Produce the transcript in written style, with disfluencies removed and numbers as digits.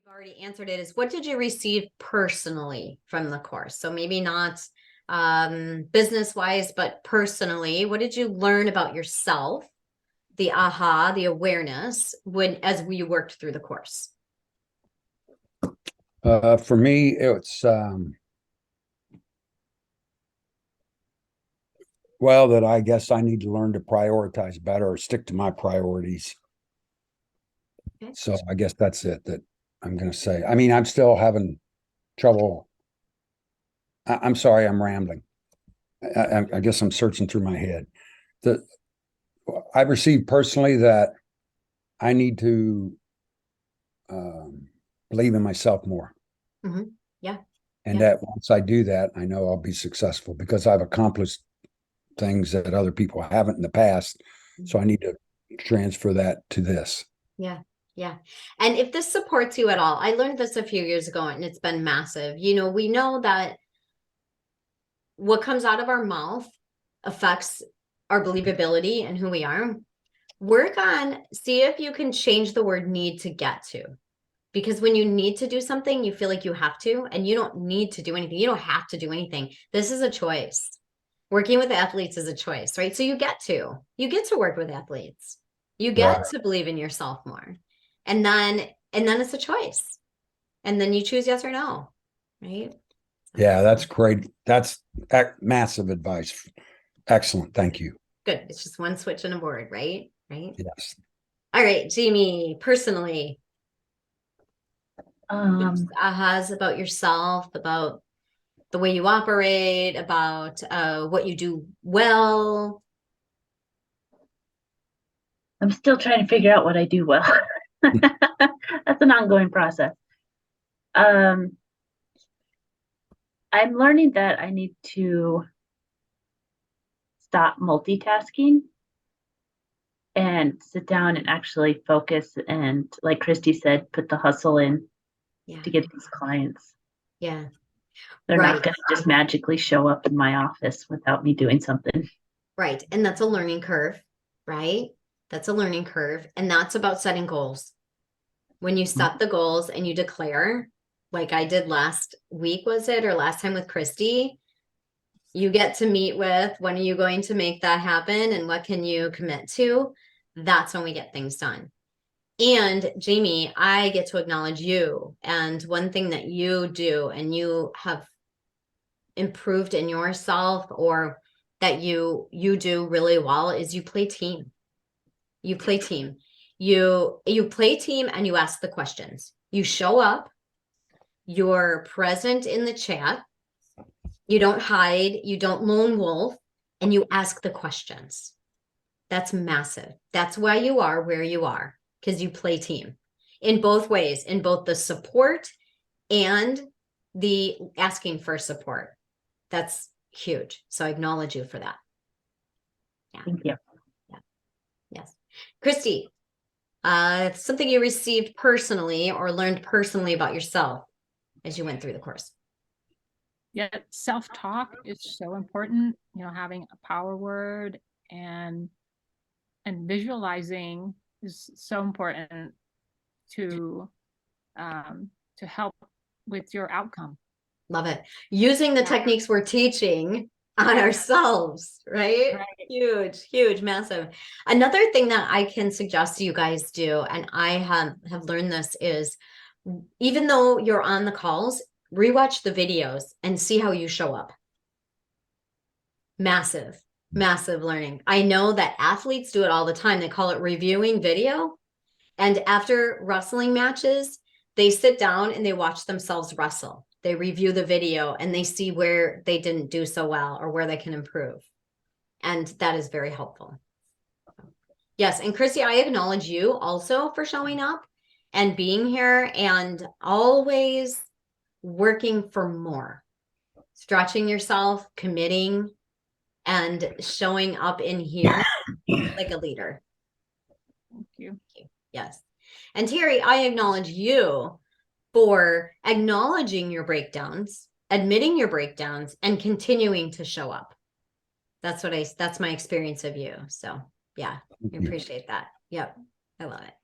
already answered it, is what did you receive personally from the course? So maybe not business wise, but personally, what did you learn about yourself? The aha, the awareness as we worked through the course. For me, it's well, that I guess I need to learn to prioritize better or stick to my priorities. Okay. So I guess that's it that I'm going to say. I mean, I'm still having trouble. I'm sorry, I'm rambling. I guess I'm searching through my head. The I've received personally that I need to believe in myself more. Mm-hmm. Yeah. And Yeah. that once I do that, I know I'll be successful because I've accomplished things that other people haven't in the past. So I need to transfer that to this. Yeah. Yeah. And if this supports you at all, I learned this a few years ago and it's been massive. We know that what comes out of our mouth affects our believability and who we are. See if you can change the word need to get to. Because when you need to do something, you feel like you have to, and you don't need to do anything. You don't have to do anything. This is a choice. Working with athletes is a choice, right? So you get to work with athletes. You get Right. to believe in yourself more. And then it's a choice. And then you choose yes or no, right? Yeah, that's great. That's massive advice. Excellent. Thank you. Good. It's just one switch on a board, right? Right. Yes. All right, Jamie, personally, ahas about yourself, about the way you operate, about what you do well. I'm still trying to figure out what I do well. That's an ongoing process. I'm learning that I need to stop multitasking and sit down and actually focus and, like Christy said, put the hustle in to get these clients. Yeah. They're not going to just magically show up in my office without me doing something. Right. And that's a learning curve, right? That's a learning curve. And that's about setting goals. When you set the goals and you declare, like I did last week, was it, or last time with Christy, you get to meet with, when are you going to make that happen and what can you commit to? That's when we get things done. And Jamie, I get to acknowledge you. And one thing that you do and you have improved in yourself, or that you do really well, is you play team. You play team. You play team and you ask the questions. You show up, you're present in the chat. You don't hide, you don't lone wolf, and you ask the questions. That's massive. That's why you are where you are, because you play team in both ways, in both the support and the asking for support. That's huge. So I acknowledge you for that. Yeah. Thank you. Yeah. Yes. Christy, something you received personally or learned personally about yourself as you went through the course. Yeah, self-talk is so important, having a power word and visualizing is so important to help with your outcome. Love it. Using the techniques we're teaching on ourselves, right? Huge, huge, massive. Another thing that I can suggest you guys do, and I have learned this, is even though you're on the calls, rewatch the videos and see how you show up. Massive, massive learning. I know that athletes do it all the time. They call it reviewing video. And after wrestling matches, they sit down and they watch themselves wrestle. They review the video and they see where they didn't do so well or where they can improve. And that is very helpful. Yes. And Chrissy, I acknowledge you also for showing up and being here and always working for more, stretching yourself, committing, and showing up in here like a leader. Thank you. Yes. And Terry, I acknowledge you for acknowledging your breakdowns, admitting your breakdowns, and continuing to show up. That's my experience of you. So yeah, I appreciate that. Yep. I love it.